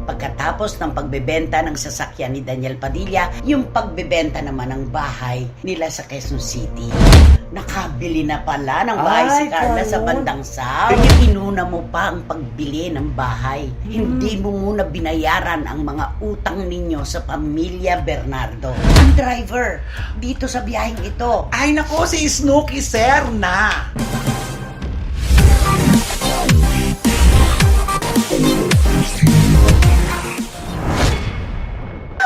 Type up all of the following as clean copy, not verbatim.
Pagkatapos ng pagbebenta ng sasakyan ni Daniel Padilla, yung pagbebenta naman ng bahay nila sa Quezon City. Nakabili na pala ng bahay si Carla sa bandang South. Inuna mo pa ang pagbili ng bahay. Hindi mo muna binayaran ang mga utang ninyo sa pamilya Bernardo. Ang driver dito sa biyaheng ito. Ay nako, si Snooki Serna.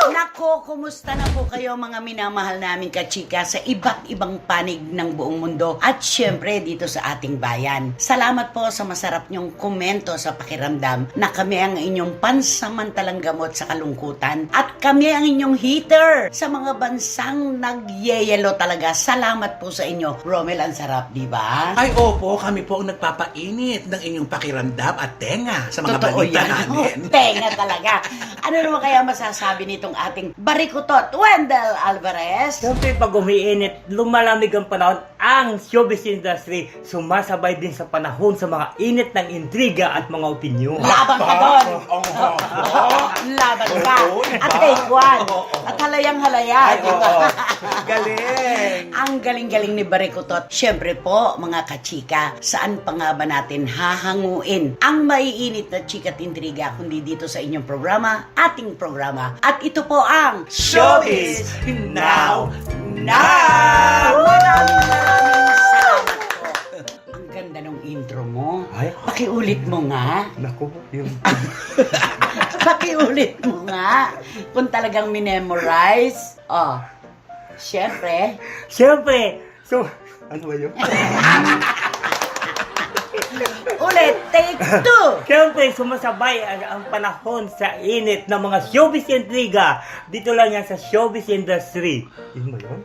Nako, kumusta na po kayo mga minamahal namin kachika sa iba't ibang panig ng buong mundo at syempre dito sa ating bayan. Salamat po sa masarap nyong komento sa pakiramdam na kami ang inyong pansamantalang gamot sa kalungkutan at kami ang inyong heater sa mga bansang nagyeyelo talaga. Salamat po sa inyo. Romel, ang sarap, di ba? Ay opo, kami po ang nagpapainit ng inyong pakiramdam at tenga sa mga Totoo balita yan. namin. Tenga talaga. Ano naman kaya masasabi nitong ating barikutot, Wendell Alvarez? Siyempre, pag umiinit, lumalamig ang panahon, ang showbiz industry sumasabay din sa panahon sa mga init ng intriga at mga opinyon. Laban ka doon! Laban ka! At take one! At halayang-halaya! Galing! Ang galing-galing ni Barikutot. Siyempre po, mga kachika, saan pa nga ba natin hahanguin ang maiinit na chika't intriga kundi dito sa inyong programa, ating programa. At ito po ang Showbiz Now! Maraming salamat po. Ang ganda ng intro mo. Ay. Pakiulit mo nga. Naku, yung... Pakiulit mo nga. Kung talagang minemorize. Oh, syempre. Siyempre, ano ba yun? Ulit, take two. Siyempre, sumasabay ang panahon sa init ng mga showbiz intriga. Dito lang yan sa showbiz industry. Yun mo yun?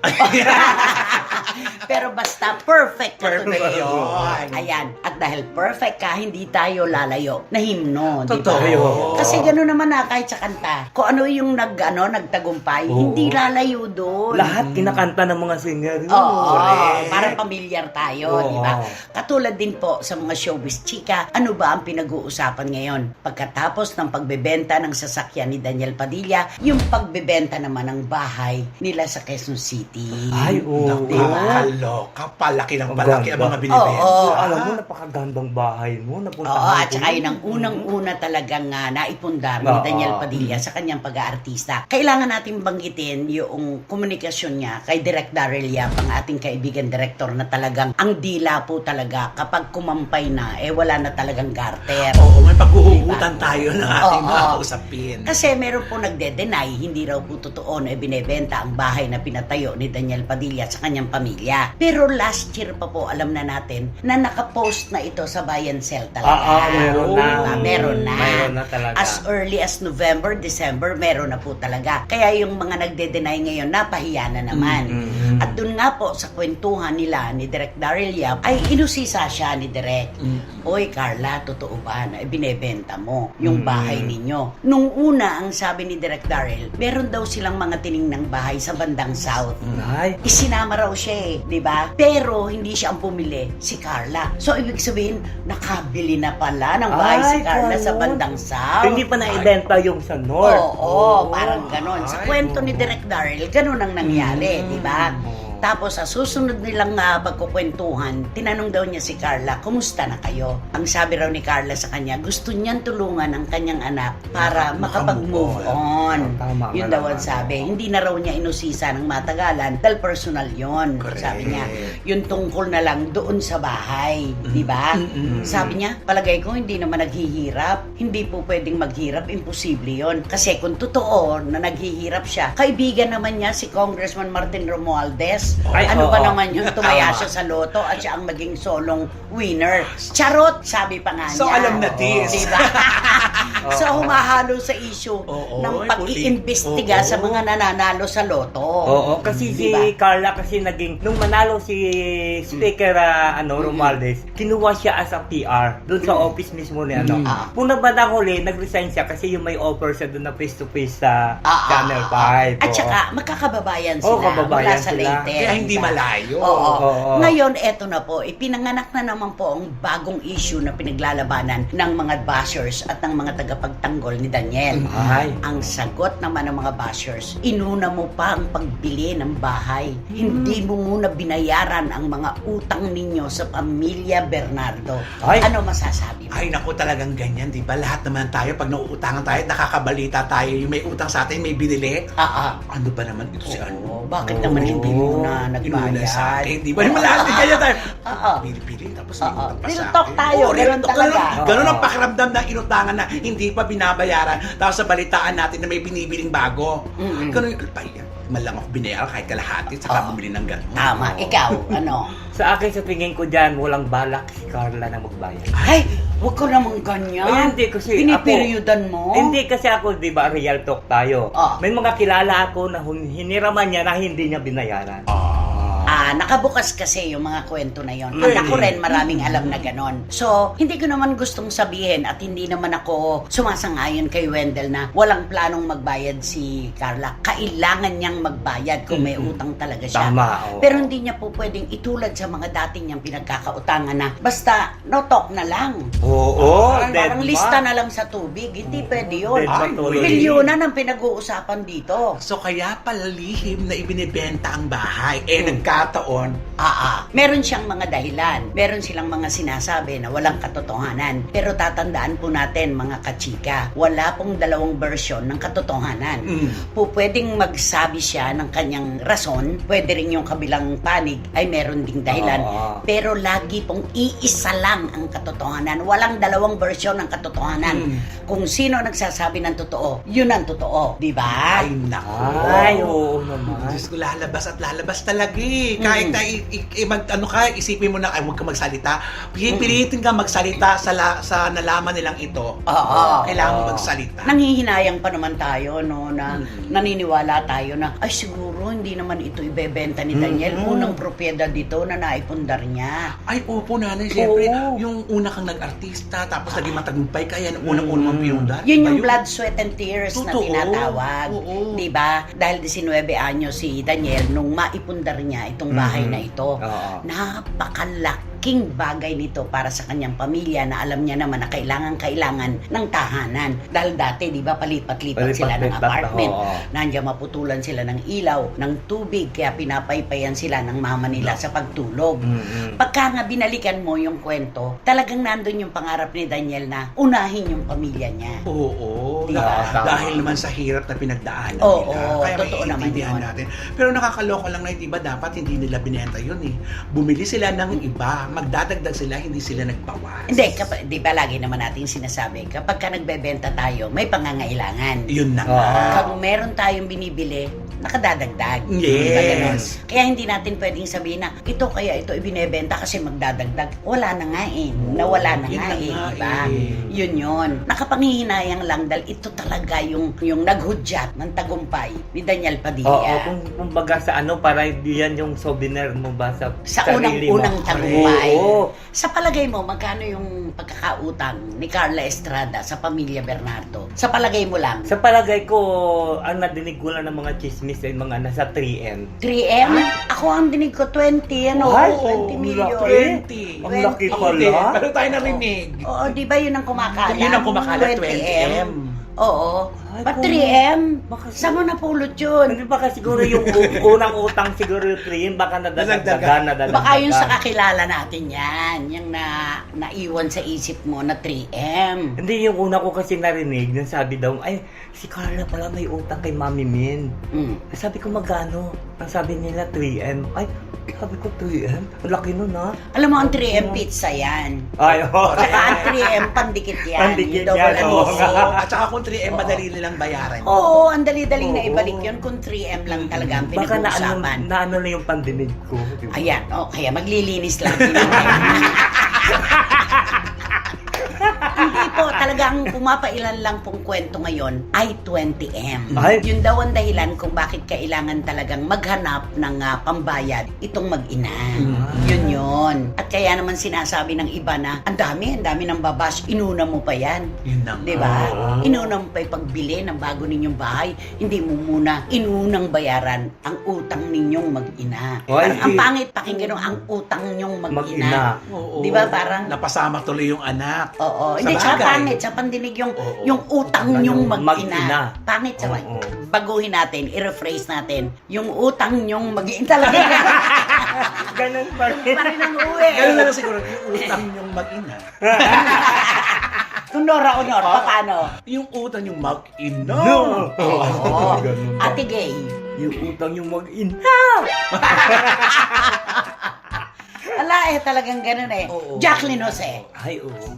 Pero basta perfect na Perfect today. yun. Ayan. At dahil perfect ka, hindi tayo lalayo na himno. Di ba? Totoo. Kasi gano'n naman na kahit sa kanta. Kung ano yung nagtagumpay, Oo. hindi lalayo doon. Lahat kinakanta ng mga singer. Oo, Correct. parang pamilyar tayo, Oo. di ba? Katulad din po sa mga showbiz chika, ano ba ang pinag-uusapan ngayon? Pagkatapos ng pagbebenta ng sasakyan ni Daniel Padilla, yung pagbebenta naman ng bahay nila sa Quezon City. Ay, oo. Di ba? Kaloka, palaki ng palaki ang mga Oo. binibenta. Alam mo, napakagandang bahay mo. Napunta Oo, ka at saka doon. yun ang unang-una talagang naipundar ni Oo. Daniel Padilla sa kanyang pag-aartista. Kailangan natin banggitin yung komunikasyon niya kay Direk Daryl Yap, ang ating kaibigan direktor na talagang ang dila po talaga kapag kumampay na, wala na talagang garter. Oo, may paghuhugutan tayo ng ating Oo. mga kausapin. Kasi meron po nagde-deny, hindi raw po totoo na binebenta ang bahay na pinatayo ni Daniel Padilla sa kanyang pamilya. Pero last year pa po, alam na natin na nakapost na ito sa Buy and Sell talaga. Meron na. Diba? Meron na. Meron na talaga. As early as November, December, meron na po talaga. Kaya yung mga nagde-deny ngayon, napahiya na naman. Mm-hmm. At dun nga po, sa kwentuhan nila ni Direk Daryl Yap, ay inusisa siya ni Direk. Oy, Carla, totoo ba na binebenta mo yung bahay ninyo? Nung una, ang sabi ni Direk Daryl, meron daw silang mga tiningnang bahay sa bandang South. Ay, Isinama raw siya di ba? Pero hindi siya ang pumili, si Carla. So, ibig sabihin, nakabili na pala ng bahay si Ay, Carla sa ganun. bandang South. hindi pa na-ibenta yung sa North. Oo, parang ganon. Sa Ay, kwento ni oo. Direk Daryl, ganon ang nangyari, di ba? Tapos sa susunod nilang pagkukwentuhan, tinanong daw niya si Carla, kumusta na kayo? Ang sabi raw ni Carla sa kanya, gusto niyang tulungan ang kanyang anak para makapag-move on. Tama Yun nga daw ang naman. sabi. Hindi na raw niya inusisa ng matagalan dahil personal yon. Correct. Sabi niya, yung tungkol na lang doon sa bahay. Di ba? Sabi niya, palagay ko hindi naman naghihirap. Hindi po pwedeng maghirap. Imposible yon. Kasi kung totoo na naghihirap siya, kaibigan naman niya si Congressman Martin Romualdez. Ay, Ano oo. ba naman yung tumaya Tama. siya sa loto at siya ang maging solong winner. Charot, sabi pa nga niya. So, alam na this. Diba? So, humahalo sa issue Oo, ng ay, pag-iimbestiga oo. sa mga nananalo sa loto. Oo, kasi Diba? si Carla kasi naging, nung manalo si Speaker Romualdez, kinuha siya as a PR doon sa office mismo ni Puna bandang huli, nag-resign siya kasi yung may offer siya doon na face-to-face sa Channel 5. At saka, magkakababayan sila Oo, kababayan mula sa sila. Leyte. Kaya hindi diba? malayo. Oo. Oo. Ngayon, eto na po, ipinanganak na naman po ang bagong issue na pinaglalabanan ng mga bashers at ng mga tagapagtanggol ni Daniel. Ay. Ang sagot naman ng mga bashers, inuna mo pa ang pagbili ng bahay. Hindi mo muna binayaran ang mga utang ninyo sa pamilya Bernardo. Ay. Ano masasabi mo? Ay, naku, talagang ganyan, di ba? Lahat naman tayo, pag nauutangan tayo, nakakabalita tayo, yung may utang sa atin, may binili. Ano ba naman ito si ano? Oo, bakit naman hindi mo na Inuna sa nagbayad? akin, di ba? Lahat din ganyan tayo. Oo. Pili-pili, tapos may utang pa Real sa talk akin. tayo, Oo, real ganun talk. talaga. Ganun ang pakiramdam na inutangan na hindi pa binabayaran. Tapos sa balitaan natin na may binibiling bago. Ganun yung alpaya. Malang ako binayaran kahit kalahati, saka bumili ng ganun. Tama, ikaw, ano? Sa akin, sa tingin ko dyan, walang balak si Carla na magbayad. Ay, huwag ko namang ganyan. Ay, hindi kasi Piniperyodan mo? Hindi kasi ako, di ba, real talk tayo. May mga kilala ako na hiniraman niya na hindi niya binayaran. Nakabukas kasi yung mga kwento na yon. At ako rin, maraming alam na ganon. So, hindi ko naman gustong sabihin at hindi naman ako sumasang-ayon kay Wendell na walang planong magbayad si Carla. Kailangan niyang magbayad kung may utang talaga siya. Tama, oo. Pero hindi niya po pwedeng itulad sa mga dati niyang pinagkakautangan na basta no talk na lang. Oo, Parang lista na lang sa tubig. Hindi pwede yun. Dead ba tuloy? Milyonan ang pinag-uusapan dito. So kaya pala lihim na ibinibenta ang bahay. Nagkataon. Meron siyang mga dahilan. Meron silang mga sinasabi na walang katotohanan. Pero tatandaan po natin, mga kachika, wala pong dalawang version ng katotohanan. Pwedeng magsabi siya ng kanyang rason, pwede rin yung kabilang panig ay meron ding dahilan. Pero lagi pong iisa lang ang katotohanan. Walang dalawang version ng katotohanan. Kung sino nagsasabi ng totoo, yun ang totoo. Di ba? Ay, naku. Ay, oo naman. Diyos ko, lalabas at lalabas talaga eh. Kahit na isipin mo na, ay, huwag ka magsalita. Pilitin ka magsalita sa nalaman nilang ito. Kailangan mo magsalita. Nanghihinayang pa naman tayo, no, na naniniwala tayo na, ay siguro hindi naman ito ibebenta ni Daniel. Unang propiedad dito na naipundar niya. Ay, opo, nanay. Siyempre, Oo. yung una kang nag-artista, tapos naging matagumpay ka, yan, unang-unang pinundar. Yun Diba yung blood, sweat, and tears na Totoo. tinatawag. Oo. Diba? Dahil 19 anyos si Daniel nung maipundar niya itong bahay na ito. Napakalaking bagay nito para sa kanyang pamilya na alam niya naman na kailangan ng tahanan. Dahil dati, di ba, palipat-lipat sila ng apartment. Nandiyan maputulan sila ng ilaw, ng tubig, kaya pinapaypayan sila ng mama nila sa pagtulog. Pagka nga binalikan mo yung kwento, talagang nandun yung pangarap ni Daniel na unahin yung pamilya niya. Oo. Diba? Dahil naman sa hirap na pinagdaanan Oo, nila. Kaya totoo naman maiintindihan yun. natin. Pero nakakaloka lang na, diba, dapat hindi nila binenta yun eh. Bumili sila ng iba, magdadagdag sila, hindi sila nagbawas. Hindi, di ba lagi naman natin sinasabi, kapag ka nagbebenta tayo, may pangangailangan. Yun na nga. Kung meron tayong binibili, nakadadagdag. Yes. Diba ganun? Kaya hindi natin pwedeng sabihin na, ito ibinebenta kasi magdadagdag. Wala na nga eh. Nawala na Yun nga na eh. nga Diba? eh. Yun. Nakapanghihinayang lang dahil ito talaga yung naghudyat ng tagumpay ni Daniel Padilla. Kumbaga sa para diyan yung souvenir mo ba sa sarili mo? Unang tagumpay. Oo. Sa palagay mo, magkano yung pagkakautang ni Carla Estrada sa pamilya Bernardo? Sa palagay mo lang? Sa palagay ko, ang nadinig ko lang ng mga chismis ay mga nasa 3M. 3M? Ako ang dinig ko 20, Ay, 20 million. 20. Ang laki Ako pala. din. Pero tayo narinig. Oo, di ba yun ang kumakalat? Yun ang kumakalat, 20M. Oo. Ay, Ba't kung- 3M? Baka- Saan mo napulot yun? Hindi baka siguro yung unang utang siguro yung 3M, baka nadadagdagan. Baka yung sa kakilala natin yan. Yung naiwan sa isip mo na 3M. Hindi, yung una ko kasi narinig, nang sabi daw, ay, si Carla pala may utang kay Mami Min. Sabi ko, magkano? Ang sabi nila, 3M. Ay, sabi ko, 3M? Ang laki nun, ha? Alam mo, ang 3M pizza yan. Ay, oh. Saka ang 3M pandikit yan. Pandikit Yung double yan, anis. oo. At saka kung 3M, madali nilang bayaran. Oo, ang dali-daling na Oo. ibalik yun kung 3M lang talaga ang Baka pinag-uusapan. naano na yung pandinig ko. Diba? Ayan, kaya maglilinis lang. Hindi po, talagang pumapailan lang pong kwento ngayon ay 20M. Ay. Yun daw ang dahilan kung bakit kailangan talagang maghanap ng pambayad itong mag-ina. Yun. At kaya naman sinasabi ng iba na, ang dami ng babash, inuna mo pa yan. Yun na nga. Diba? Oo. Inuna mo pa yung pagbili ng bago ninyong bahay. Hindi mo muna inunang bayaran ang utang ninyong mag-ina. Ay, Ang pangit pakinggan ang utang ninyong mag-ina. Mag-ina. Oo. Diba parang, Napasama tuloy yung anak. oo. Sa Hindi, tsaka bagay. pangit sa pandinig yung Oo. yung utang nyong mag-ina. Mag-ina. Pangit sa Oo. baguhin natin, i-rephrase natin. Yung utang nyong mag-ina talaga. Ganun pa rin. Parang nang uwi. Ganun na lang siguro, yung utang yung mag-ina. Kung Nora, paano? Yung utang yung mag-ina. No. Oo. Ganun ba? Ate Gay. Yung utang yung mag-ina. Ala talagang ganun eh. Oo. Jacqueline Jose. Ay, oo.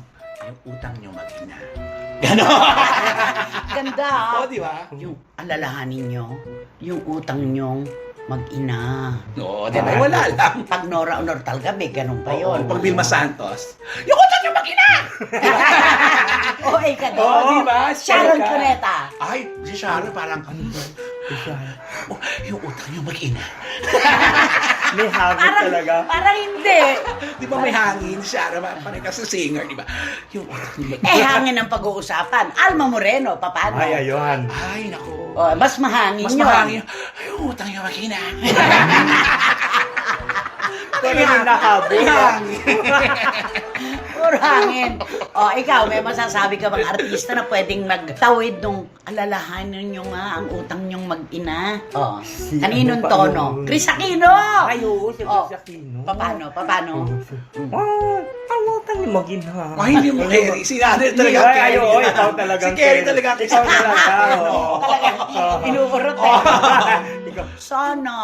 Yung utang yung mag-ina. Ganda. Oo, di ba? Yung alalahanin nyo, yung utang nyong mag-ina. Oo, di ba? Wala lang. Pag Nora Honor talaga, may ganun pa Oo, yun. pag Vilma Santos, yung utang yung mag-ina! Oo, ka din. Oo, di ba? Sharon Ka. Cuneta. Ay, si Sharon parang ano ba? Oh, yung utang yung mag-ina. May habit talaga. Parang hindi. Di ba may hangin si Sharon? Parang kasi singer, di ba? Yung utang yung mag-ina. Eh, hangin ang pag-uusapan. Alma Moreno, paano? Ay, ayun. Ay, naku. Oh, mas mahangin Mas yun. mahangin. Ay, yung utang yung mag-ina. Pero yung nahabol. May hangin. Puro hangin. O, ikaw, may masasabi ka bang artista na pwedeng magtawid nung alalahanin nyo nga ang utang nyong mag-ina? O, Si kaninong ano pa tono? yun? Chris Aquino! Ay, oo, si Oh, Chris Aquino. Paano? Ang utang yung mag-ina. Ay, hindi mo Kerry. Si Nader talaga Ay, Kerry. oo, ikaw talagang Si Kerry talaga. Ikaw talaga. oo. Talagang inuurot eh. Ikaw. Sana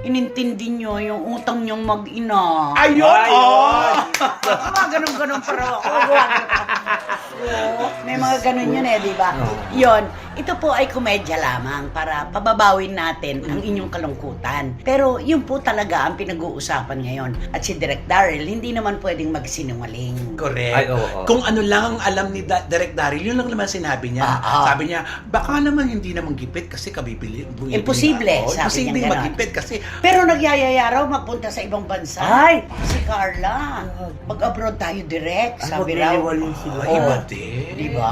inintindi nyo yung utang nyong mag-ina. Ayun! Oh! Mga ganun-ganun para ako. May mga ganun yun eh, di ba? Oo. Yun, ito po ay komedya lamang para pababawin natin ang inyong kalungkutan. Pero yun po talaga ang pinag-uusapan ngayon. At si Direk Daryl, hindi naman pwedeng magsinungaling. Correct. Ay, oo. Kung ano lang ang alam ni Direk Daryl, yun lang naman sinabi niya. Sabi niya, baka naman hindi naman gipit kasi kabibili. Imposible, sabi Imposible niya ganon. magipit kasi Pero nagyayaya raw magpunta sa ibang bansa. Ay! Si Carla, mag-abroad tayo direct, Ay, sabi raw. magliliwalin sila. ay, iba din. Di ba?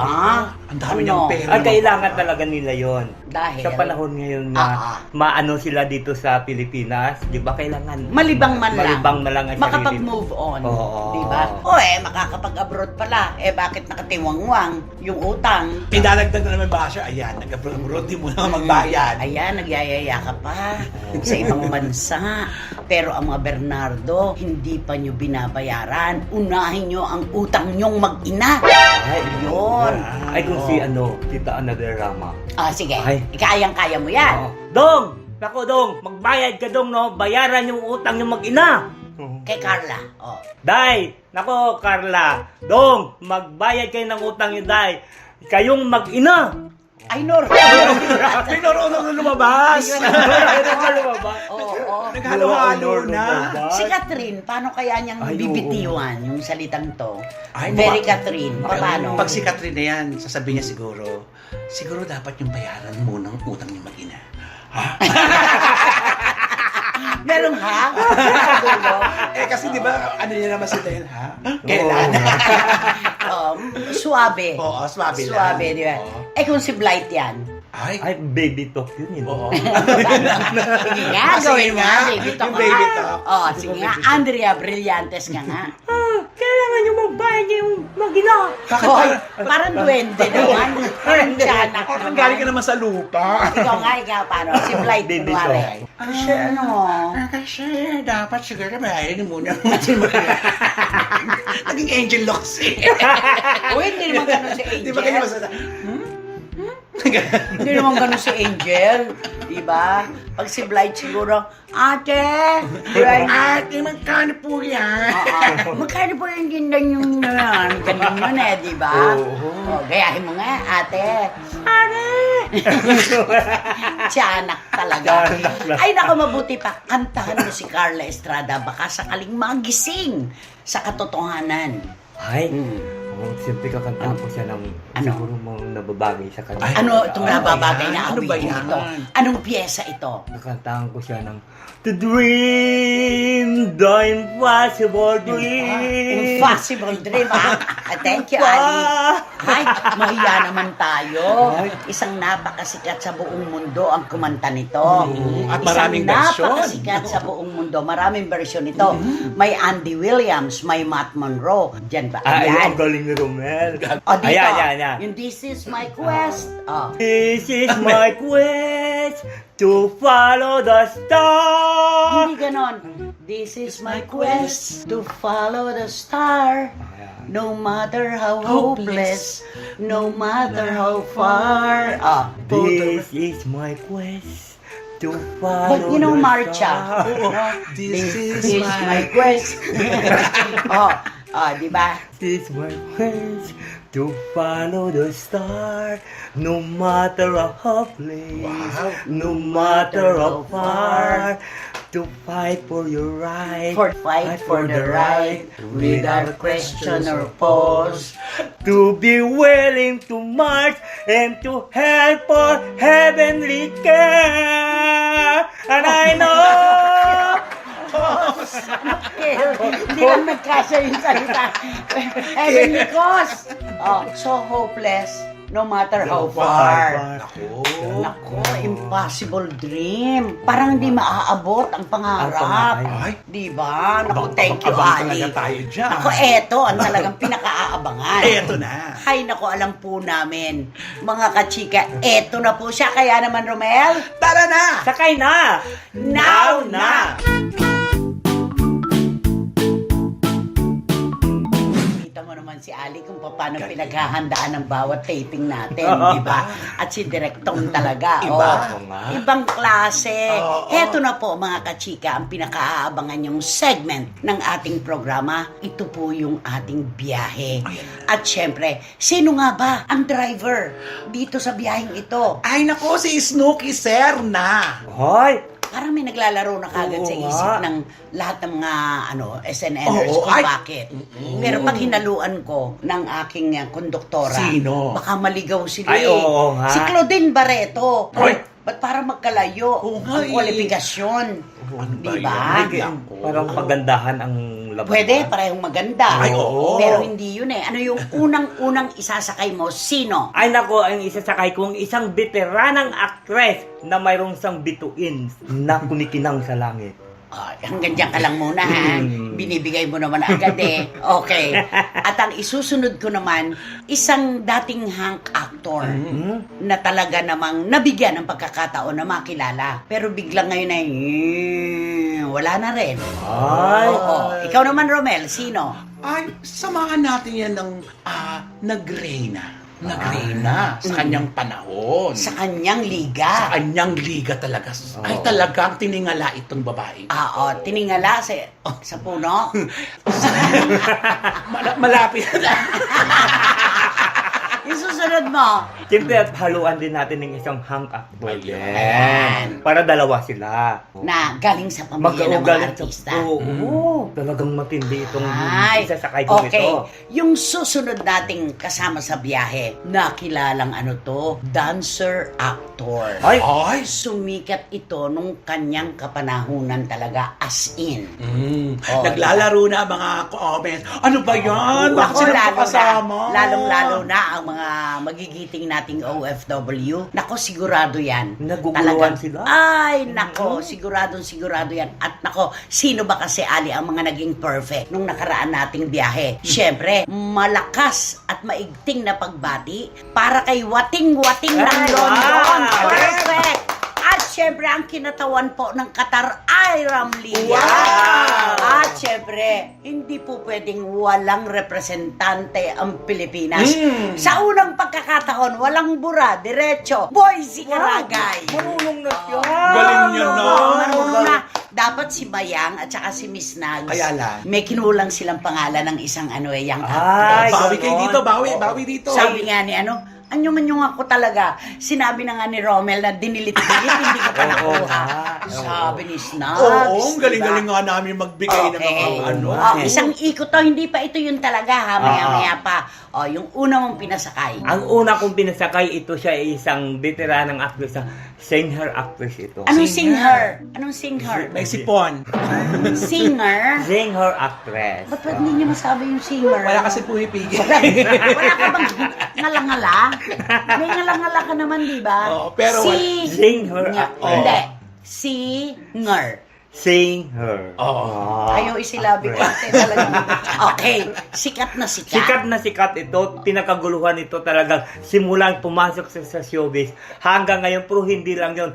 Ang dami niyang pera. Ay, kailangan talaga nila yon. Dahil Sa panahon ngayon na maano sila dito sa Pilipinas, di ba kailangan malibang man lang. Malibang na lang ang sarili. Makapag-move on. Oo. Di ba? O makakapag-abroad pala. Bakit nakatiwangwang yung utang? Idadagdag na naman ba siya? Ayan, nag-abroad, di mo na magbayad. Ayan, nagyayaya ka pa sa ibang bansa. Pero ang mga Bernardo, hindi pa nyo binabayaran. Unahin nyo ang utang nyong mag-ina. Ay, Yun. Ay, kung si Tita Annabel Rama. Sige. Ay. Kayang-kaya mo yan. Oo. Dong! Nako, Dong! Magbayad ka, Dong, no? Bayaran yung utang yung mag-ina! Kay Carla. Day! Nako, Carla! Dong! Magbayad kayo ng utang yung Day! Kayong mag-ina! Ay, Nor. May noroon na lumabas. Oo. Naghalo-halo na. Si Catherine, paano kaya niyang Ay, oo. bibitiwan yung salitang to? Ay, Very baka- Catherine, paano? Pag si Catherine na yan, sasabihin niya siguro dapat yung bayaran muna ang utang niya mag-ina. Ha? Meron ha? Kasi di ba, ano niya naman si Dale, ha? Kailan? Suabe. Oo, swabe lang. Suabe, di ba? Oo. Kung si Blight yan. Ay, Ay, baby talk yun, oo. Sige nga, Sige gawin mo nga, nga. Baby talk yung baby nga. talk. Sige nga, Andrea Brillantes ka nga. Kailangan nyo magbayad yung mag-ina! Hoy, parang duwende naman. Parang tiyanak Parang galing ka naman sa lupa. Ikaw, paano? Si Blight, Baby kunwari. Kasi ano? Kasi dapat siguro bayaran muna. Naging angel locks eh. Uy, hindi naman ganun si Angel. Di ba kayo masada? Hindi naman ganun si Angel. Diba? Pag si Blight siguro, Ate! Ate, magkano po yan? Magkano po yung gindan yung yan? Ganun yun eh, diba? Oo. Gayahin mo nga, ate. Ate! Tiyanak talaga. Tiyanak lang. Ay, naku, mabuti pa. Kantahan mo si Carla Estrada. Baka sakaling magising sa katotohanan. Ay, Hmm. siyempre kakantahan ko siya ng Ano? siguro mga nababagay sa kanya. Ay, Ano itong ano ba nababagay yan? na Ano ba awitin yan? ito? Anong pyesa ito? Kakantahan ko siya ng To dream the impossible dream. Impossible dream, ha? Thank you, Ali. Ay, mahiya naman tayo. Isang napakasikat sa buong mundo ang kumanta nito. At maraming Isang bersyon. napakasikat sa buong mundo. Maraming version nito. May Andy Williams, may Matt Monroe. Diyan ba? Ay, Ayan. ang galing ni Romel. O dito, Ayan. yung This Is My Quest. Oh. This is my quest to follow the star. Hindi ganon. This is my quest to follow the star. No matter how hopeless, no matter how far. Ah, This is my quest to follow but you know, the Marcha. star. This is my my quest. Di ba? This is my quest to follow the star. No matter how place, no matter how far. To fight for your right, Fight for the right, without question or pause. to be willing to march and to help for heavenly care. And I know Hindi lang nagkasya yung salita. Heavenly cause. So hopeless, no matter how far. Nako, impossible dream. Parang hindi maaabot ang pangarap. Ay. Di ba? Naku, thank you, Abang Ali. talaga tayo dyan. Naku, eto ang talagang pinaka-aabangan. Eto na. Hay, naku, alam po namin. Mga kachika, eto na po siya. Kaya naman, Romel, Tara na! sakay na! now na! Kita mo naman si Ali kung paano pinaghahandaan ng bawat taping natin, di ba? At si Direktong talaga. Iba. Ibang klase. Oo. Heto na po mga kachika, ang pinakaaabangan yung segment ng ating programa. Ito po yung ating biyahe. At syempre, sino nga ba ang driver dito sa biyaheng ito? Ay nako, si Snooki Serna. Hoy! Parang may naglalaro na kagad Oo sa nga. isip ng lahat ng mga SNNers Oo, kung ay. bakit. Pero pag hinaluan ko ng aking konduktora, Sino? baka maligaw sila Ay, eh. oo nga. Si Claudine Barreto. Ay. Ba't parang magkalayo Oo nga ang eh. kwalifikasyon? Ano ba Diba? yun? Parang pagandahan ang labanan. Pwede, parehong maganda. Ay, oo. Pero hindi yun eh. Ano yung unang-unang isasakay mo? Sino? Ay nako, ang isasakay kong isang veteranang actress na mayroong isang bituin na kumikinang sa langit. Hanggang dyan ka lang muna ha. Binibigay mo naman agad eh. Okay. At ang isusunod ko naman, isang dating hunk actor na talaga namang nabigyan ng pagkakataon na makilala. Pero biglang ngayon ay wala na rin. Ay! Oo. Ikaw naman, Romel, sino? Ay, samahan natin yan ng nagreyna. Nagreyna sa kanyang panahon. Sa kanyang Sa liga. kanyang liga talaga. Ay talagang tiningala itong babae. Tiningala sa puno. Malapit. Yung susunod mo. Siyempre, at haluan din natin ng isang hunk actor. Ayan. Para dalawa sila. Na galing sa pamilya ng mga artista. Oo. Talagang matindi itong Ay, isasakay ko okay. ito. Yung susunod nating kasama sa biyahe, nakilalang ano to, dancer actor. Ay! Ay, Sumikat ito nung kanyang kapanahunan talaga as in. Oh, naglalaro na ang mga comments. Ano ba yan? Bakit Nako, sila kasama? lalong-lalo na ang mga magigiting nating OFW. Nako, sigurado yan. Naguguluhan sila? Ay, nako, sigurado yan. At nako, sino ba kasi, Ali, ang mga naging perfect nung nakaraan nating biyahe? Siyempre, malakas at maigting na pagbati para kay Wating-Wating ng Ay, London. wow! Perfect! At syempre, ang kinatawan po ng Qatar ay Ramlia. Wow! At syempre, hindi po pwedeng walang representante ang Pilipinas. Sa unang pagkakataon, walang bura, diretso, Boyzy Caragay. Marunong na siya. Galing niya na. Marunong na. Dapat si Bayang at saka si Miss Nags. Kaya lang. May kinulang silang pangalan ng isang young Ay, actress. Bawi kayo dito, bawi dito. Sabi nga ni Anyong ako talaga. Sinabi na nga ni Romel na dinilit-dilit, hindi ko pa nakuha. Oo. Sabi ni Snags. Oo, ang diba? galing-galing nga namin magbigay ng mga ano. Oh, isang ikot to, hindi pa ito yun talaga ha, maya-maya pa. Oh, yung una mong pinasakay. Ang una kong pinasakay, ito siya ay isang veteranang actress, singer actress ito. Anong singer? Anong singer? May sipon. Singer? Singer actress. Ba't hindi niyo masabi yung singer? Wala kasi pumipigil. Wala ka bang ngalangala? May ngalangala ka naman, di ba? Oo, pero Singer Nga- actress. Hindi. Singer. Singer. Oo. Ayaw isilabi ko ate talaga. Okay, sikat na sikat. Sikat na sikat ito, pinakaguluhan ito talagang simulang pumasok sa showbiz hanggang ngayon, pero hindi lang yun,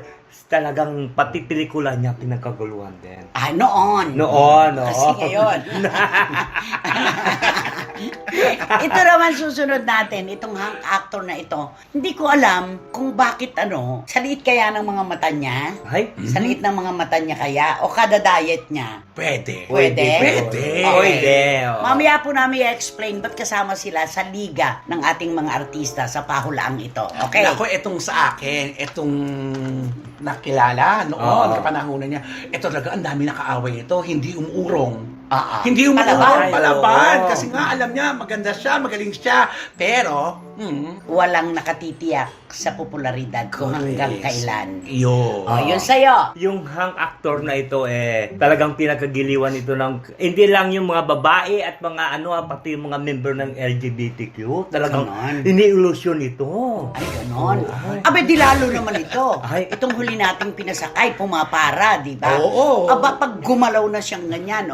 talagang pati pelikula niya pinakaguluhan din. Ah, noon. Noon, Kasi ngayon. Ito naman susunod natin, itong hang actor na ito. Hindi ko alam kung bakit sa liit kaya ng mga mata niya? Ay, Sa liit ng mga mata niya kaya? O kada diet niya? Pwede. Pwede? Pwede. Pwede. Oo. Mamaya po namin i-explain ba't kasama sila sa liga ng ating mga artista sa pahulaang ito. Okay? Ako, itong sa akin, itong nakilala noon, Oo. kapanahunan niya, ito talaga, ang dami nakaaway ito, hindi umuurong. Palaban. Hindi umuurong, palaban. Oo. Kasi nga, alam niya, maganda siya, magaling siya. Pero, Walang nakatitiyak sa popularidad kung hanggang kailan. Yun. O, yun sa'yo. Yung hang actor na ito talagang pinakagiliwan ito ng hindi lang yung mga babae at mga pati yung mga member ng LGBTQ, talagang Ganon. ini-illusion ito. Ay, ganon. Abe, di lalo naman ito. Ay. Itong huli nating pinasakay, pumapara, di ba? Oo. Aba, pag gumalaw na siyang ganyan,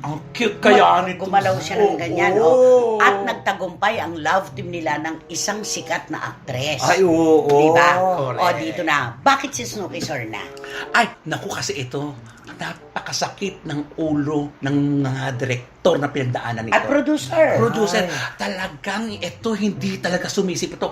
Ang cute kaya nito. Gumalaw siya ng ganyan, Oo. At nagtagumpay ang love team nila ng isang sikat na actress. Ay, oo. Di ba? Correct. O, dito na. Bakit si Snooki Sorna? Ay, naku kasi ito, napakasakit ng ulo ng mga direktor na pinagdaanan nito. At producer. Producer, Ay. talagang ito hindi talaga sumisip ito.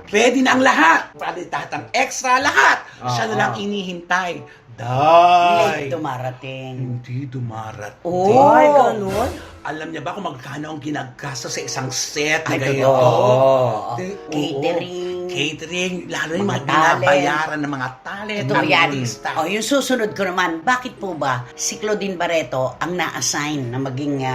Ready na ang lahat. Palitatang extra lahat. Siya na lang inihintay. Late dumarating. Hindi dumarating. Oh. Ay, ganun? Alam niya ba kung magkano ang ginagasto sa isang set na Ay, ganito? totoo. Catering. Catering. Lalo yung Mga mga talent. binabayaran ng mga talent. Ito yan. artista. O, yung susunod ko naman, bakit po ba si Claudine Barreto ang na-assign na maging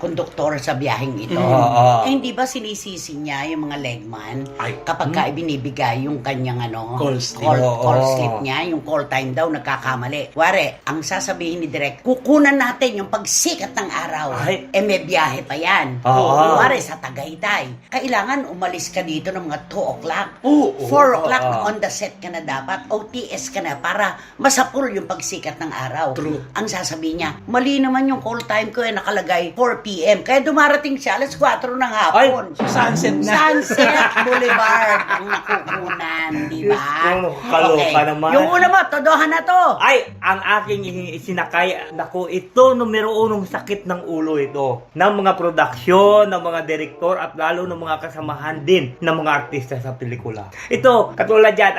konduktor sa biyaheng ito? Oo. Hindi ba sinisisi niya yung mga legman Ay, kapag ka ibinibigay yung kanyang Call slip. call Oo. slip niya, yung call time daw nagkakamali. Ware, ang sasabihin ni Direk, kukunan natin yung pagsikat ng araw. Ay. May biyahe pa yan. Oo. Ware, sa Tagaytay. Kailangan umalis ka dito ng mga 2 o'clock. Oo. 4 o'clock Oo. on the set ka na dapat. OTS ka na para masapul yung pagsikat ng araw. True. Ang sasabihin niya, mali naman yung call time ko nakalagay 4 p.m. Kaya dumarating siya alas 4 ng hapon. Sunset na. Sunset Boulevard ang nakukunan, di ba? Diyos ko, kaloka naman. Yung una mo, todohan na to. Ay, ang aking isinakay, naku, ito numero unong sakit ng ulo ito. Ng mga produksyon, ng mga direktor, at lalo ng mga kasamahan din ng mga artista sa pelikula. Ito, katulad yan,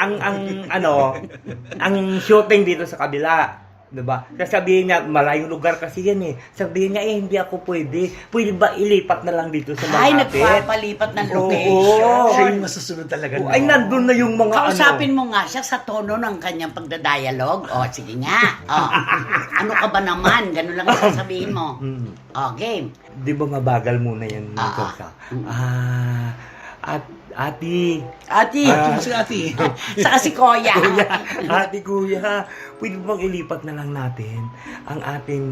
ang shooting dito sa kabila. Diba? Sasabihin niya, malayong lugar kasi yan Sabihin niya, hindi ako pwede. Pwede ba ilipat na lang dito sa Ay, Makati? nagpapalipat ng Oo. location. Siya yung masusunod talaga. Ay, nandun na yung mga Kausapin mo nga siya sa tono ng kanyang pagdadialog. O, sige nga. O, ano ka ba naman? Ganun lang ang sasabihin mo. O, game. Di ba mabagal muna yan? Ati. Ati, Si ate. saka si Koya. Ate kuya, pwede bang ilipat na lang natin ang ating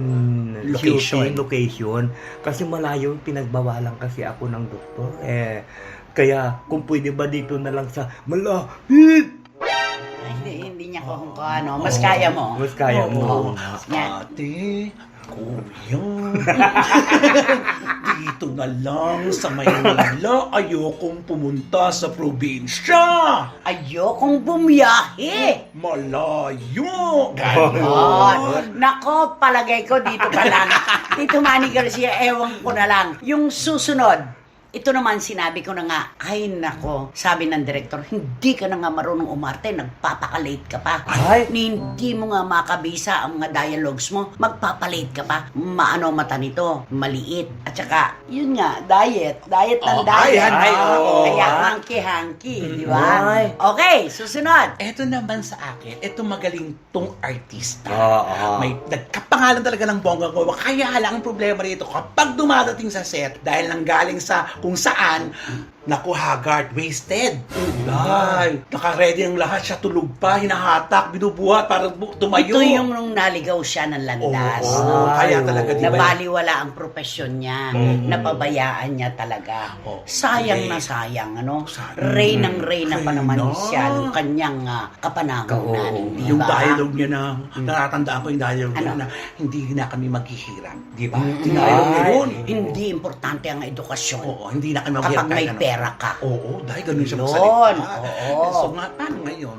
Location. location? Kasi malayo, pinagbawalan kasi ako ng doktor. Kaya kung pwede ba dito na lang sa malapit? Ay, hindi niya kung ano. Mas kaya mo. Mas kaya mo. Yan. Ate, kuya, dito na lang sa Maynila, ayokong pumunta sa probinsya. Ayokong bumiyahe. Malayo. Oh, nako, palagay ko dito pa lang. Tito Manny Garcia, ewan ko na lang. Yung susunod, Ito naman, sinabi ko na nga, ay nako, sabi ng direktor, hindi ka na nga marunong umarte, nagpapakalate ka pa. Ay. Hindi mo nga makabisa ang mga dialogues mo, magpapalate ka pa. Maano mata nito, maliit. At saka, yun nga, diet ng diet. ayan, Kaya hanky-hanky, di ba? Ay. Okay, susunod. Eto naman sa akin, eto magaling tong artista. Oo. May nagkapangalan talaga ng bonggang gawa. Kaya lang ang problema rito, kapag dumadating sa set, dahil nanggaling sa kung saan, naku, haggard, wasted. Ay, naka-ready ang lahat siya, tulog pa, hinahatak, binubuhat para tumayo. Ito yung nung naligaw siya ng landas. Oo, no? kaya talaga, di ba? Nabaliwala ang profesyon niya. Napabayaan niya talaga. Oo. Sayang Okay. na sayang, ano? Sayang. Reyna pa naman Reyna. siya nung kanyang kapanahonan. Oo. Di Yung ba? dialogue niya na, natatandaan ko yung dialogue niya Ano? na, hindi na kami maghihirap. Di ba? Mm. Yung dialogue niya Ay. yun. Hindi importante ang edukasyon. Oo, hindi na kami maghihirap. Kapag may kahit ano. pera ka. Oo, dahil ganun siya Yun, magsalita. oo. So nga, paano ngayon?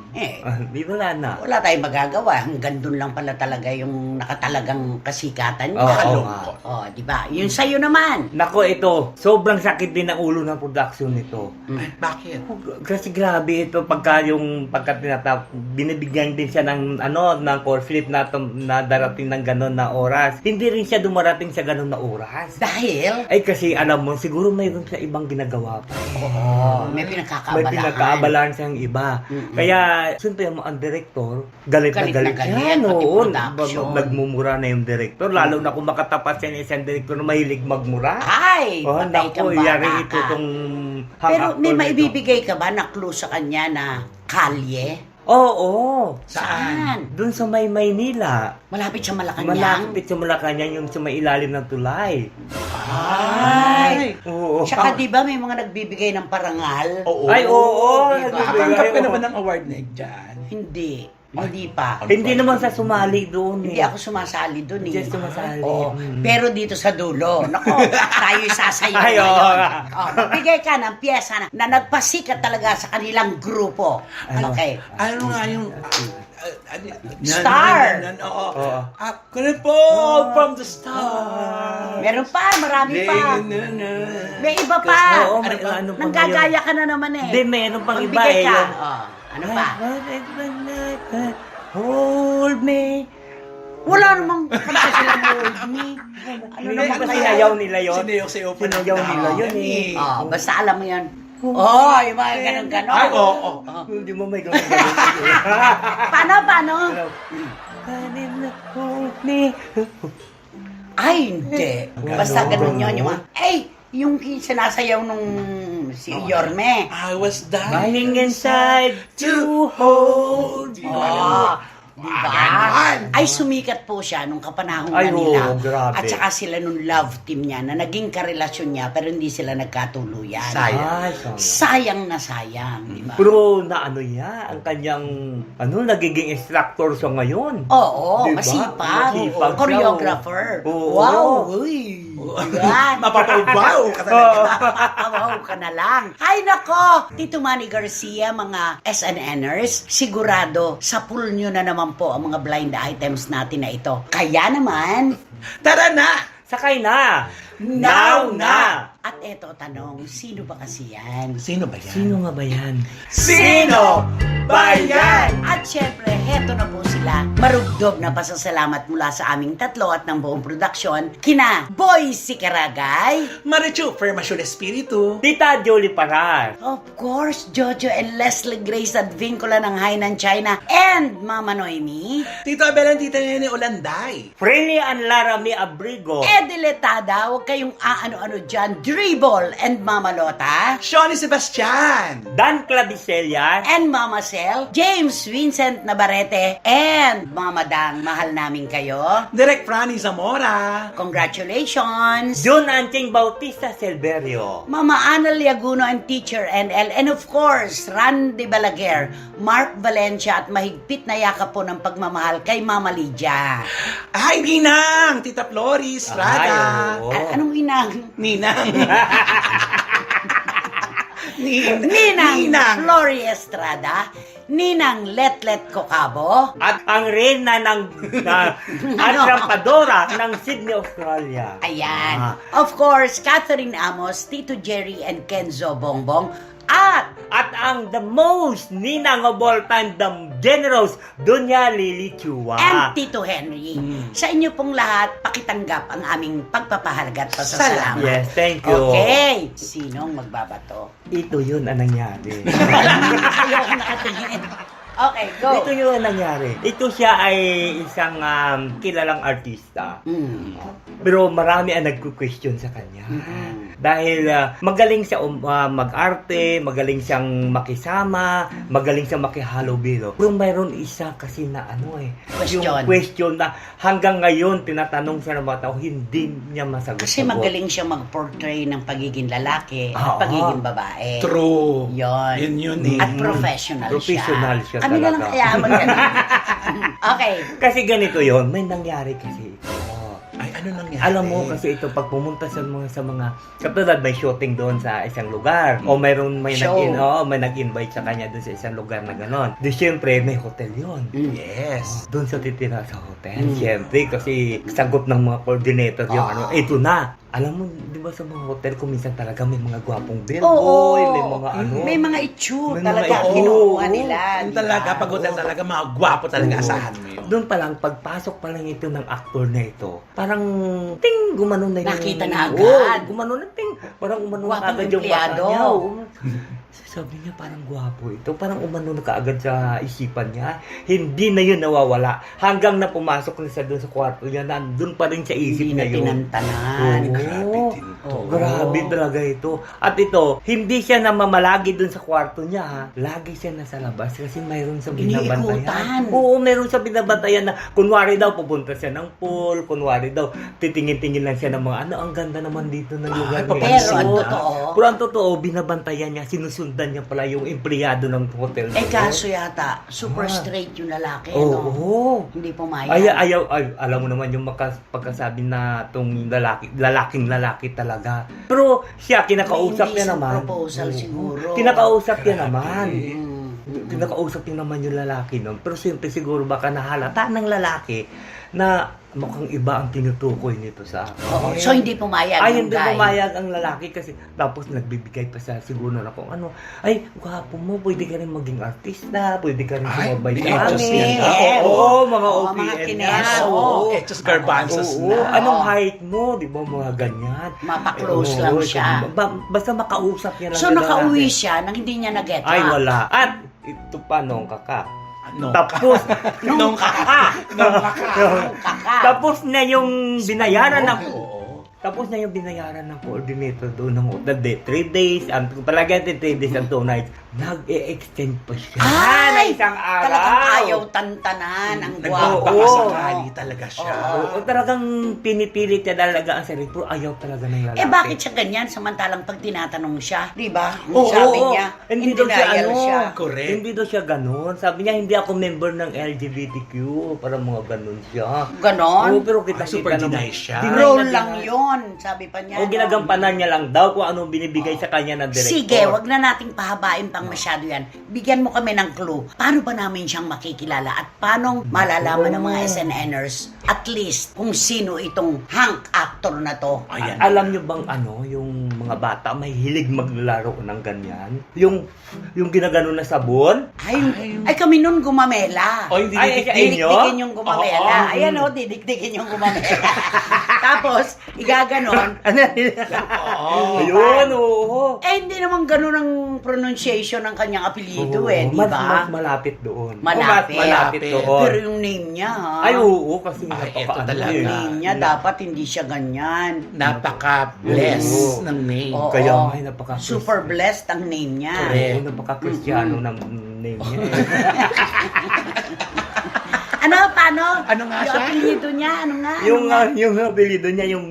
Di wala na. Wala tayong magagawa. Hanggang doon lang pala talaga yung nakatalagang kasikatan niya. Oo, Nakalungkot. Oh, di ba? Yun sa'yo naman. Nako, ito, sobrang sakit din ang ulo ng production nito. Ay, bakit? Kasi grabe ito pagka tinatap, binibigyan din siya ng ng call slip na darating ng ganon na oras. Hindi rin siya dumarating sa ganon na oras. Dahil, Ay kasi alam mo, siguro mayroon sa ibang ginagawa pa. may May pinagkakaabalahan. pinagkaabalan siyang iba. Mm-mm. Kaya, siyempre ang director, galit Galit na na galit galit, siya pati noon. production. Nagmumura na yung director. Lalo na kung makatapat siya ng isang director na mahilig magmura. Ay, Oh, patay kang naku, yari bata ito ka. tong Pero may actor nito. maibibigay ka ba na clue sa kanya na kalye? Oo. Saan? Doon sa may Maynila. Malapit sa Malacanang? Malapit sa Malacanang yung sa may ilalim ng tulay. Ay! Oo. Tsaka di ba may mga nagbibigay ng parangal? Oo. Ay, oo. Diba? Nakatanggap ka Oo. naman ng award na dyan. Hindi pa. Hindi naman sa sumali doon. Hindi ako sumasali doon eh. Hindi sumasali. Oo. Mm. Pero dito sa dulo, nako, tayo sasayaw Ay, oo. ngayon. Oh, magbigay ka ng piyesa na nagpasikat talaga sa kanilang grupo. Okay. Ano nga yung... Star. Oo. Oo. Couldn't from the star. Meron pa, marami pa. May iba pa. Oo, Ano may ba? ano pa Nanggagaya ka na naman eh. Hindi, meron pang iba Magbigay eh. ka. Yung, Oh, ano pa? Hold me. Wala namang kanta silang hold me. Ano Hindi, naman ano kaya? sinayaw nila yun? Sinayaw pa Sinayaw ng nila tao. yun eh. Oh, basta alam mo yan. Oh, yung mga ganon-ganon. Ay, oo. Hindi mo may gawin. Paano? Hold me. Ay, hindi. Basta ganun yun. Yung mga, yung sinasayaw nung si Yorme. I was Lying dying inside to hold you. Oh, diba? ganon. Ay, sumikat po siya nung kapanahon Ay, nila. oo, grabe. At saka sila nung love team niya na naging karelasyon niya pero hindi sila nagkatuluyan. Sayang. Ay, sayang. Sayang na sayang, di ba? Pero na ano niya, ang kanyang, nagiging instructor siya ngayon. Oo, Diba? masipag. Masipag siya, choreographer. oo. Wow, uy. Yan. Mapapabaw ka talaga. Wow ka na lang. Ay nako, Tito Manny Garcia, mga SNNers, sigurado sa pool nyo na naman po ang mga blind items natin na ito. Kaya naman, Tara na! Sakay na! now na! At eto tanong, sino ba kasi yan? Sino ba yan? Sino nga ba yan? Sino ba yan? At syempre, heto na po sila. Marugdog na pasasalamat mula sa aming tatlo at ng buong produksyon. Kina Boy Sikaragay, Marichu, Fermasyon Espiritu. Tita Jolie Parar. of course, Jojo and Leslie Grace Advincula ng Hainan, China, and Mama Noemi, Tito Abel and Tita Nene Olanday. Frenny and Laramie Abrigo. Ediletada, huwag kayong aano-ano dyan, Dribble and Mama Lota, Shawnee Sebastian. Dan Clavicelia. and Mama Sel, James Vincent Navarrete, and Mama Dang, mahal namin kayo. Direk Franny Zamora. Congratulations! John Anting Bautista Silverio. Mama Ana Liaguno and Teacher NL, and of course, Randy Balaguer, Mark Valencia at mahigpit na yakap po ng pagmamahal kay Mama Lydia. Ay, Ninang! Tita Floris, Rada. oo. Anong inang? Ninang. Ninang Flory Estrada, Ninang Letlet Cocabo, At ang reyna ng Atrampadora ng Sydney, Australia. ayan. Of course, Catherine Amos, Tito Jerry and Kenzo Bongbong, At ang the most ninang of all time, the generous Doña Lily Chua. and Tito Henry. Sa inyo pong lahat, pakitanggap ang aming pagpapahalaga at pasasalamat. Yes, thank you. Okay. Sinong magbabato? Ito yun ang nangyari. Ayoko nakatingin. Okay, go. Ito yun ang nangyari. Ito siya ay isang kilalang artista. Pero marami ang nagko-question sa kanya. Dahil magaling siya mag-arte, magaling siyang makisama, magaling siyang makihalo-bilo. Pero mayroon isa kasi na Question. yung question na hanggang ngayon tinatanong siya ng mga tao, hindi niya masagot. Kasi magaling siya mag-portray ng pagiging lalaki at Oo. pagiging babae. True. Yon. Yun eh. At professional siya. Professional siya Kami na lang talaga. kaya ganun. Okay. Kasi ganito yon, may nangyari kasi ito. Ay, ano nangyari? Alam mo kasi ito pag pumunta sa mga katulad may shooting doon sa isang lugar o may Show. nag-invite sa kanya doon sa isang lugar na ganon. Di syempre may hotel yon. Yes. Doon sa titira sa hotel. Syempre kasi sagot ng mga coordinator yung ito na. Alam mo, di ba sa mga hotel kung minsan talaga may mga gwapong bellboy, may mga May mga itsure May mga talaga itsure. kinukuha nila. Yung di ba? talaga, pag hotel talaga, mga gwapo talaga asahan mo yun. Doon pa lang, pagpasok pa lang ito ng actor na ito, parang, ting, gumanon na yung... Nakita na agad. Oo, gumanon na, ting, parang umanon na Gwapong agad yung bata empleyado. niya. Oo. Sabi niya, parang gwapo ito. Parang umano na kaagad sa isipan niya. Hindi na yun nawawala. Hanggang na pumasok na siya doon sa kwarto niya, nandun pa rin sa isip Hindi na niya yun. pinantanan. Oo. Grabe din to. Grabe talaga ito. At ito, hindi siya namamalagi dun sa kwarto niya, ha. Lagi siya nasa labas kasi mayroon sa binabantayan. Iniikutan. Oo, mayroon sa binabantayan na kunwari daw pupunta siya ng pool, kunwari daw titingin-tingin lang siya ng mga ang ganda naman dito ng lugar niya. Pero ang Oo. totoo, Pero ang totoo, binabantayan niya, sinusundan niya pala yung empleyado ng hotel. kaso yata, super straight yung lalaki, Oo. no? Hindi pumayag. Ayaw, alam mo naman yung pagkasabi na tong lalaking lalaki talaga. Pero siya, kinakausap May niya isang naman. proposal Oo. siguro. Kinakausap niya naman. Mm. Kinakausap niya naman yung lalaki nun. Pero siyempre siguro baka nahalata ng lalaki na mukhang iba ang tinutukoy nito sa akin. Oo. So, hindi pumayag Ay, yung hindi guy. pumayag ang lalaki kasi tapos nagbibigay pa sa siguro na kung ay, gwapo mo, pwede ka rin maging artista, pwede ka rin Ay, sumabay may sa etos amin. yan, ha? Oo, mga Oo, OPM mga yan. kineso. Oo. Etos garbanzos Oo, na. anong height mo, di ba, mga ganyan. Mapa-close Oo, lang siya. Basta makausap niya lang. So, yung nakauwi lalaki. siya nang hindi niya nag-get Ay, up. wala. At ito pa, nung kaka. No. Tapos, Nung kaka. tapos na yung binayaran ng Oo. tapos na yung binayaran ng coordinator doon ng hotel. 3 days, palagi 3 days and 2 nights. Nag-e-extend pa siya. Na Ay! isang araw. Talagang ayaw tantanan ang gwapo. Nagbabakasakali talaga siya. Oo, talagang pinipilit niya talaga ang sarili. Pero ayaw talaga ng lalaki. Bakit siya ganyan? Samantalang pag tinatanong siya, di ba? Oo, Sabi oo. niya, hindi daw siya denial siya. Correct. Hindi daw siya ganun. Sabi niya, hindi ako member ng LGBTQ. Para mga ganun siya. Ganon? Oo, pero kita super deny siya. Role lang yun, sabi pa niya. O ginagampanan niya lang daw kung anong binibigay sa kanya ng director. Sige, wag na nating pahabain pang masyado yan. Bigyan mo kami ng clue. Paano ba namin siyang makikilala at paano malalaman ng mga SNNers at least kung sino itong hunk actor na to? Ayan. Alam niyo bang yung mga bata may hilig maglalaro ng ganyan? Yung ginagano na sabon? Ay kami nun gumamela. O, hindi Ay, didikdik. inyo? Didikdikin yung gumamela. Oo. Ayan o, didikdikin yung gumamela. Tapos, igaganon. Ayun, oo. Hindi naman ganun ang pronunciation ng kanyang apelido di Mas ba? malapit doon. Malapit. Malapit doon. Pero yung name niya, ha? Ay, oo, kasi Ay, napaka- eto talaga. eh. Yung name niya, dapat hindi siya ganyan. Napaka-bless Oo. ng name. Oo. Kaya nga, napaka- Super blessed ang name niya. Correct. Oo, napaka-Kristiyano ng name niya. Ano, paano? Ano nga yung siya? apelido niya, ano nga? Yung apelido niya, yung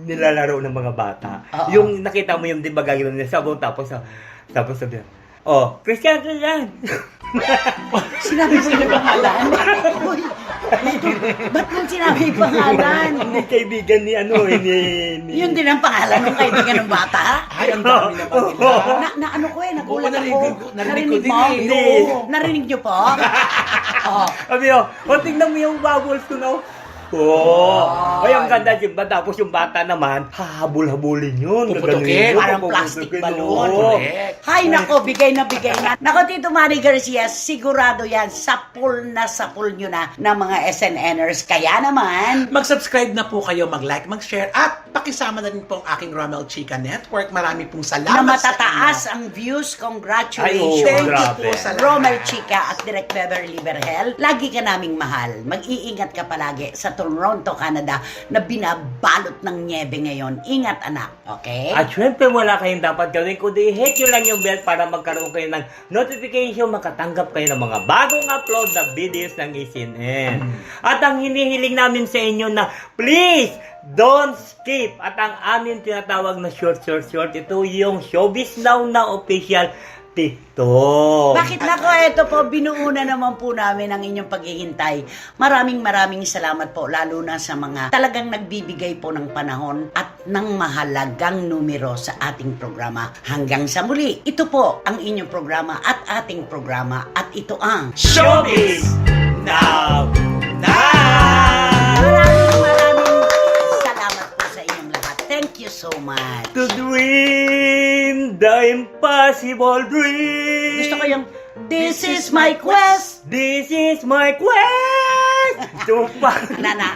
nilalaro ng mga bata. Oo. Yung nakita mo yung di ba gagawin niya sabon tapos sabi niya, Christian. Sinabi mo yung pangalan? Uy, Ba't nung sinabi yung pangalan? Hindi kaibigan ni Yun din ang pangalan ng kaibigan ng bata? Ay, ang dami na pag nila. Na ano ko nagulat Oo, ako. narinig ko din mo? eh. Hindi. Oo. Narinig niyo po? Oo. Sabi ko, tingnan mo yung bubbles ko na. Ay, ang ganda yung bata. Tapos yung bata naman, hahabol-habulin yun. Puputukin. Gaganunin yun, Parang puputukin, plastic oo. balloon. Correct. Hay nako, bigay na. Nako, Tito Manny Garcia, sigurado yan, sapul nyo na ng mga SNNers. Kaya naman, Mag-subscribe na po kayo, mag-like, mag-share, at pakisama na rin po ang aking Romel Chica Network. Marami pong salamat na matataas sa inyo. ang views. Ay, Congratulations. oo, Thank you grabe. po sa lahat. Romel Chica at Direk Beverly Berhel, lagi ka naming mahal. Mag-iingat ka palagi sa Toronto, Canada, na binabalot ng niebe ngayon. Ingat, anak. Okay? At syempre wala kayong dapat gawin kundi hit nyo lang yung bell para magkaroon kayo ng notification, makatanggap kayo ng mga bagong upload na videos ng ECNN. At ang hinihiling namin sa inyo na please don't skip. At ang amin tinatawag na short, ito yung Showbiz Now na official TikTok. Bakit nako, ito po, binuuna naman po namin ang inyong paghihintay. Maraming salamat po, lalo na sa mga talagang nagbibigay po ng panahon at ng mahalagang numero sa ating programa. Hanggang sa muli, ito po ang inyong programa at ating programa at ito ang Showbiz Now! Maraming salamat po sa inyong lahat. Thank you so much. To dream the impossible dream. Gusto ko yung This is my quest. This is my quest. To Nana.